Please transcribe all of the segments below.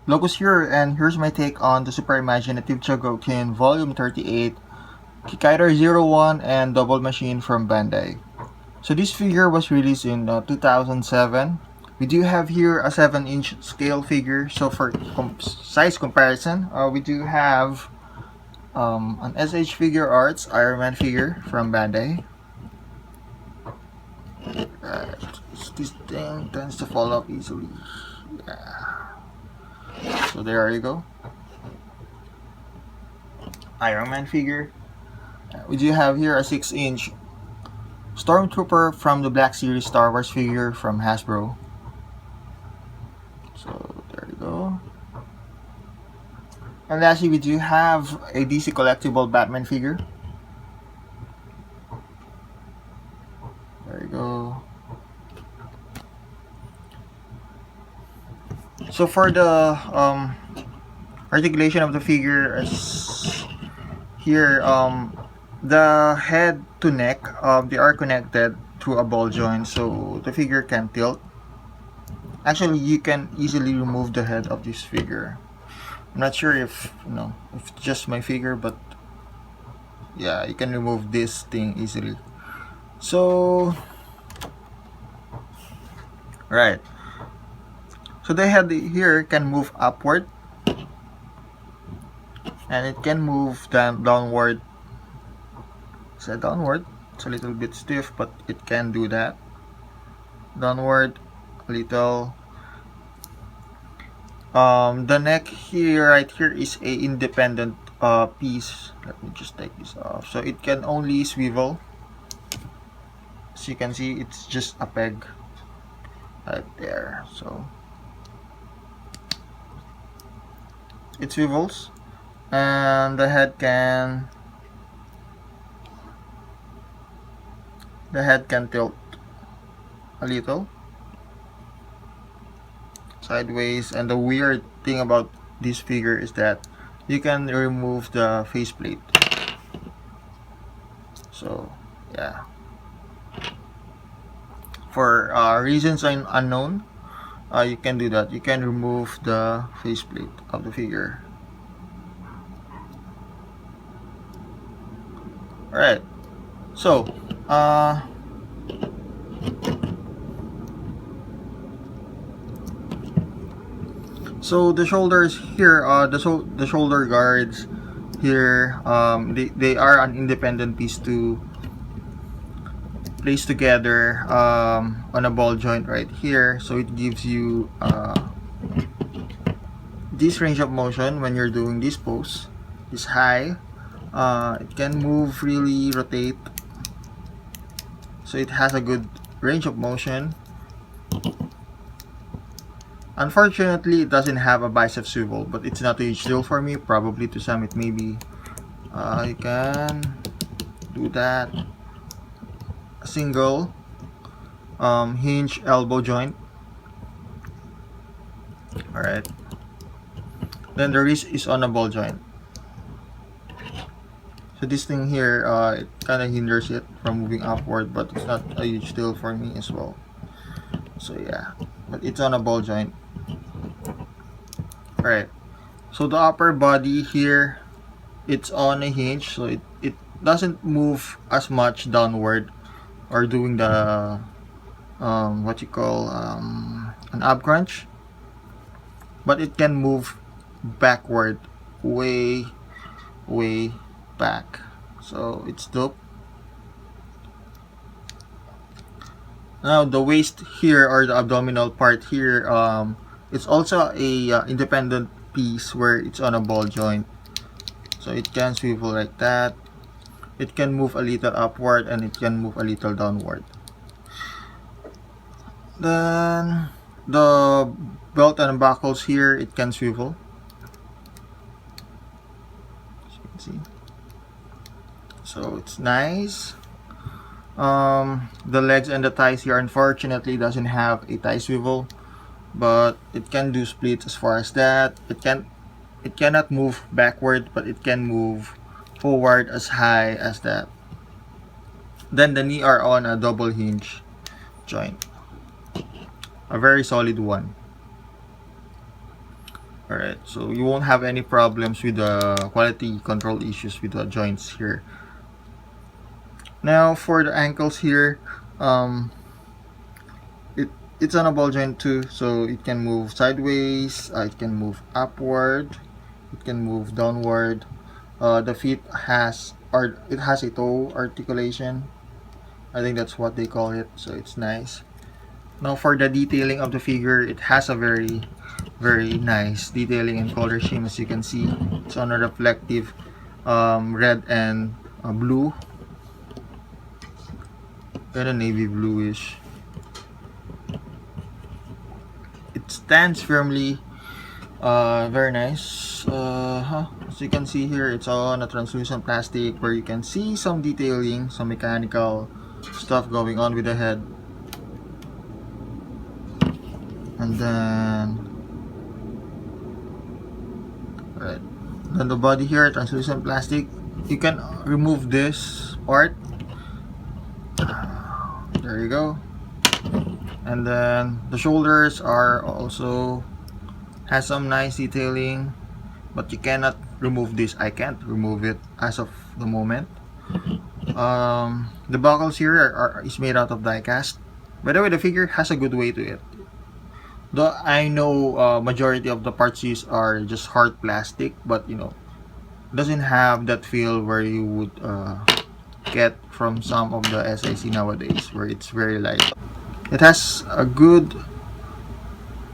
Locus here, and here's my take on the super imaginative Chogokin Volume 38 Kikaider 01 and Double Machine from Bandai. So this figure was released in 2007. We do have here a 7-inch scale figure. So for size comparison, we do have an SH Figure Arts Iron Man figure from Bandai. This thing tends to fall off easily. Yeah. So there you go. Iron Man figure. We do have here a 6-inch Stormtrooper from the Black Series Star Wars figure from Hasbro. So there you go. And lastly, we do have a DC collectible Batman figure. There you go. So for the articulation of the figure, is here the head to neck, they are connected through a ball joint, so the figure can tilt. Actually, you can easily remove the head of this figure. I'm not sure if if it's just my figure, but yeah, you can remove this thing easily. So right, so the head here can move upward, and it can move downward. Is that downward? It's a little bit stiff, but it can do that. Downward a little. The neck here, right here, is a independent piece. Let me just take this off. So it can only swivel. As you can see, it's just a peg right there. So it swivels, and the head can tilt a little sideways. And the weird thing about this figure is that you can remove the faceplate. So yeah, for reasons unknown, you can do that. You can remove the faceplate of the figure. Alright, so so the shoulders here, the shoulder guards here, they are an independent piece to place together on a ball joint right here. So it gives you this range of motion when you're doing this pose. Is high. It can move freely, rotate. So it has a good range of motion. Unfortunately, it doesn't have a bicep swivel, but it's not a huge deal for me. Probably to some it may be. You can do that. A single hinge elbow joint. Alright. Then the wrist is on a ball joint. So this thing here, it kind of hinders it from moving upward, but it's not a huge deal for me as well. So yeah, but it's on a ball joint. Alright, so the upper body here, it's on a hinge, so it doesn't move as much downward or doing the what you call an ab crunch, but it can move backward, way back. So it's dope. Now the waist here, or the abdominal part here, it's also a independent piece where it's on a ball joint. So it can swivel like that. It can move a little upward, and it can move a little downward. Then the belt and buckles here, it can swivel. As you can see. So it's nice. The legs and the thighs here, unfortunately, doesn't have a thigh swivel, but it can do splits as far as that. It cannot move backward, but it can move forward as high as that. Then the knee are on a double hinge joint, a very solid one. Alright, so you won't have any problems with the quality control issues with the joints here. Now for the ankles here, um, it's on a ball joint too, so it can move sideways, it can move upward, it can move downward. The feet it has a toe articulation. I think that's what they call it, so it's nice. Now for the detailing of the figure, it has a very nice detailing and color scheme. As you can see, it's on a reflective red and blue, and a navy bluish. It stands firmly, very nice. As you can see here, it's on a translucent plastic where you can see some detailing, some mechanical stuff going on with the head. And then then the body here, translucent plastic. You can remove this part. There you go. And then the shoulders are also has some nice detailing, but you cannot remove this. I can't remove it as of the moment. The buckles here is made out of die cast. By the way, the figure has a good weight to it. Though I know majority of the parts used are just hard plastic, but you know, doesn't have that feel where you would get from some of the S.I.C nowadays, where it's very light. It has a good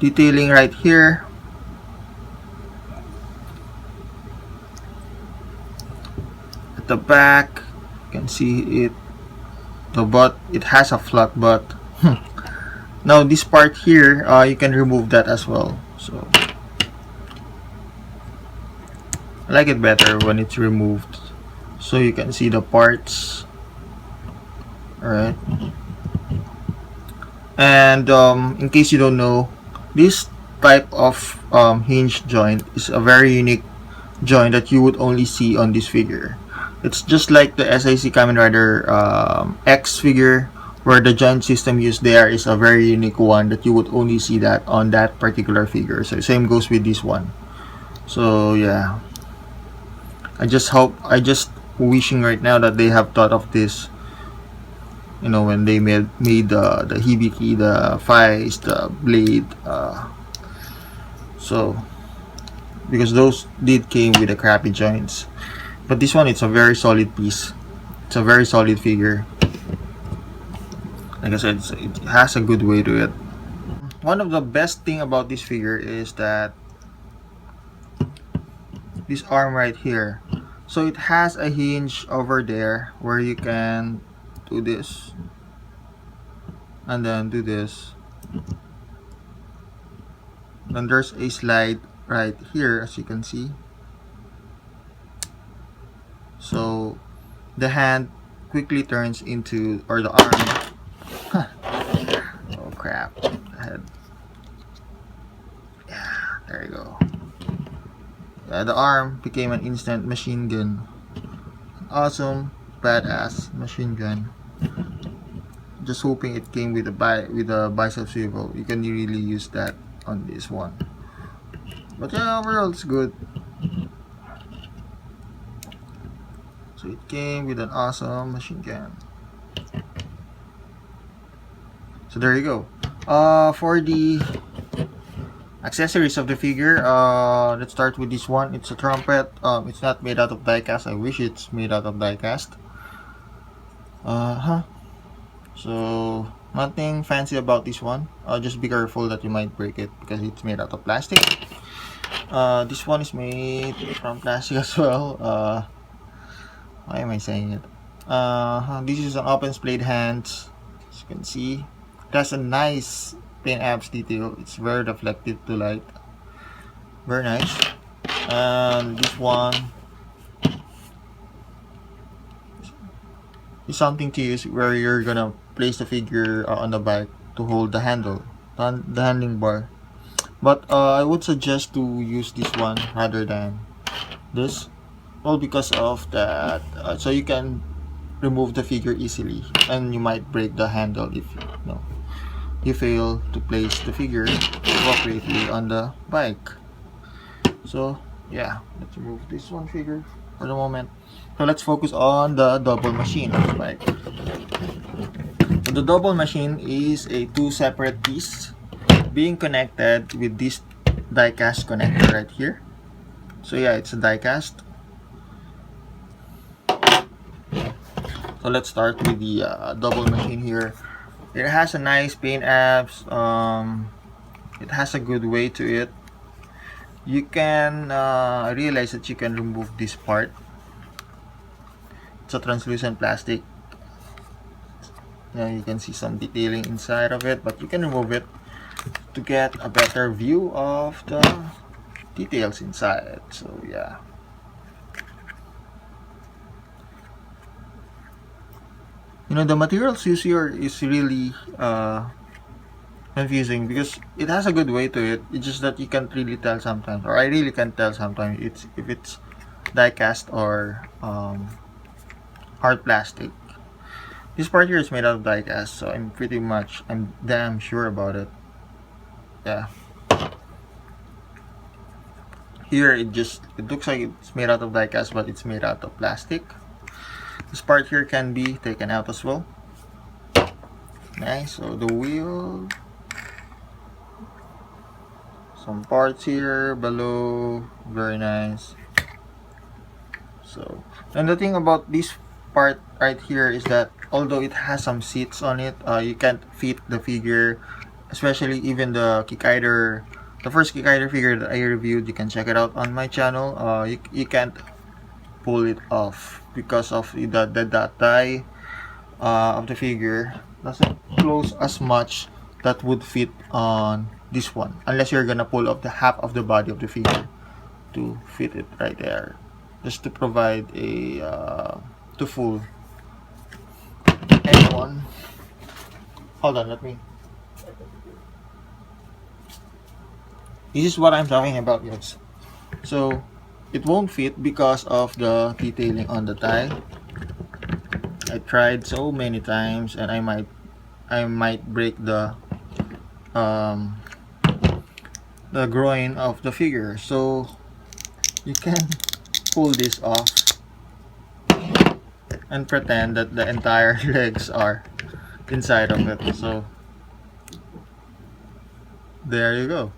detailing right here. At the back, you can see it. The butt, it has a flat butt. Now this part here, you can remove that as well. So I like it better when it's removed, so you can see the parts. Alright. And in case you don't know, this type of hinge joint is a very unique joint that you would only see on this figure. It's just like the S.I.C Kamen Rider X figure, where the joint system used there is a very unique one that you would only see that on that particular figure. So same goes with this one. So yeah, I just wishing right now that they have thought of this, you know, when they made the hibiki, the faiz, the blade, so because those did came with the crappy joints, but this one, it's a very solid piece. It's a very solid figure. Like I said, it has a good weight to it. One of the best thing about this figure is that this arm right here, so it has a hinge over there where you can do this and then do this. Then there's a slide right here, as you can see. So the hand quickly turns into, or the arm. Oh crap, the head. Yeah, there you go. Yeah, the arm became an instant machine gun. Awesome, badass machine gun. Just hoping it came with a bicep swivel. You can really use that on this one. But yeah, overall it's good. So it came with an awesome machine gun. So there you go. For the accessories of the figure, let's start with this one. It's a trumpet. It's not made out of die cast. I wish it's made out of die cast. So nothing fancy about this one. Just be careful that you might break it because it's made out of plastic. This one is made from plastic as well. Why am I saying it? This is an open splayed hands. As you can see, it has a nice pin abs detail. It's very reflective to light. Very nice. And this one is something to use where you're gonna place the figure on the bike to hold the handle, the handling bar. But I would suggest to use this one rather than this. Well, because of that, so you can remove the figure easily, and you might break the handle if you fail to place the figure appropriately on the bike. So yeah, let's remove this one figure for the moment. So let's focus on the double machine of the bike. So the double machine is a two separate piece being connected with this die-cast connector right here. So yeah, it's a die-cast. So let's start with the double machine here. It has a nice paint apps. It has a good weight to it. You can realize that you can remove this part. It's a translucent plastic. You can see some detailing inside of it, but you can remove it to get a better view of the details inside. So yeah. The materials used here is really confusing because it has a good weight to it. It's just that you can't really tell sometimes, or I really can't tell sometimes if it's die cast or hard plastic. This part here is made out of die cast, so I'm damn sure about it. Yeah. Here it looks like it's made out of die cast, but it's made out of plastic. This part here can be taken out as well. Nice. So the wheel, some parts here below, very nice. So, and the thing about this part right here is that although it has some seats on it, you can't fit the figure, especially even the Kikaider, the first Kikaider figure that I reviewed. You can check it out on my channel. You can't pull it off because of the die of the figure doesn't close as much that would fit on this one, unless you're gonna pull off the half of the body of the figure to fit it right there, just to provide a to fool anyone. Hold on, this is what I'm talking about, guys. So it won't fit because of the detailing on the tie. I tried so many times, and I might break the groin of the figure. So you can pull this off and pretend that the entire legs are inside of it. So there you go.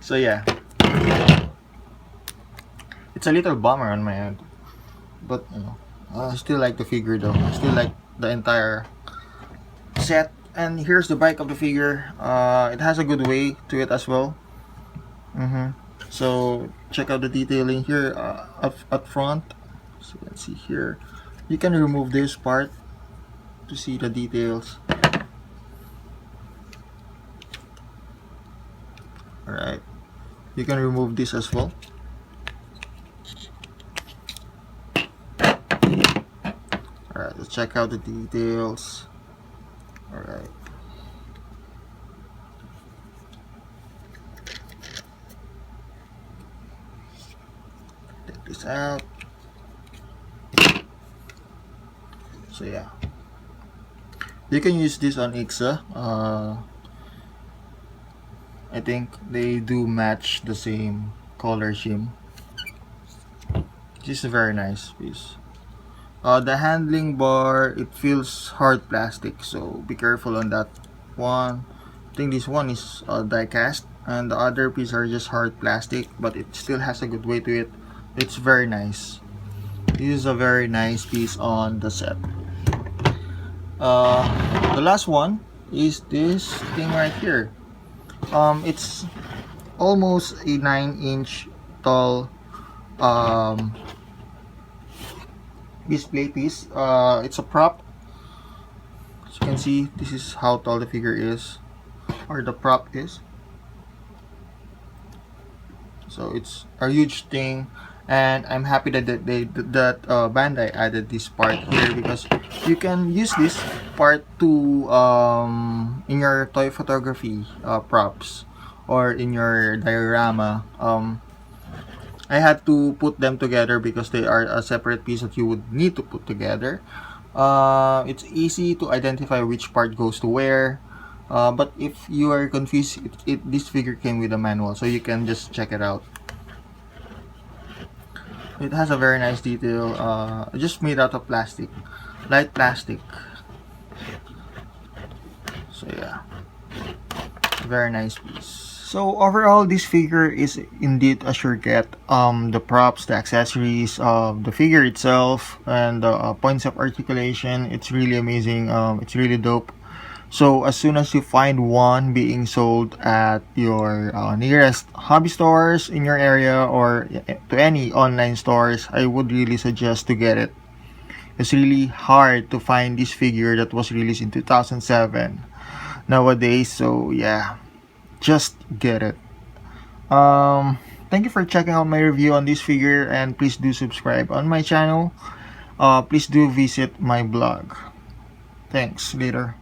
So yeah, it's a little bummer on my end, but I still like the figure though. I still like the entire set. And here's the back of the figure. It has a good way to it as well. So check out the detailing here up front. So let's see here. You can remove this part to see the details. Alright. You can remove this as well. Alright, let's check out the details. Alright. Take this out. So yeah. You can use this on IXA. I think they do match the same color scheme. This is a very nice piece. The handling bar, it feels hard plastic, so be careful on that one. I think this one is die cast, and the other piece are just hard plastic, but it still has a good weight to it. It's very nice. This is a very nice piece on the set. The last one is this thing right here. It's almost a 9-inch tall display piece. It's a prop. As you can see, this is how tall the figure is, or the prop is. So it's a huge thing, and I'm happy that Bandai added this part here, because you can use this part to in your toy photography props, or in your diorama. I had to put them together because they are a separate piece that you would need to put together. It's easy to identify which part goes to where. But if you are confused, this figure came with a manual, so you can just check it out. It has a very nice detail, just made out of plastic, light plastic. So yeah, very nice piece. So overall, this figure is indeed a sure get. The props, the accessories, the figure itself, and the points of articulation, it's really amazing. It's really dope. So as soon as you find one being sold at your nearest hobby stores in your area, or to any online stores, I would really suggest to get it. It's really hard to find this figure that was released in 2007 nowadays. So yeah, just get it. Thank you for checking out my review on this figure, and please do subscribe on my channel. Please do visit my blog. Thanks. Later.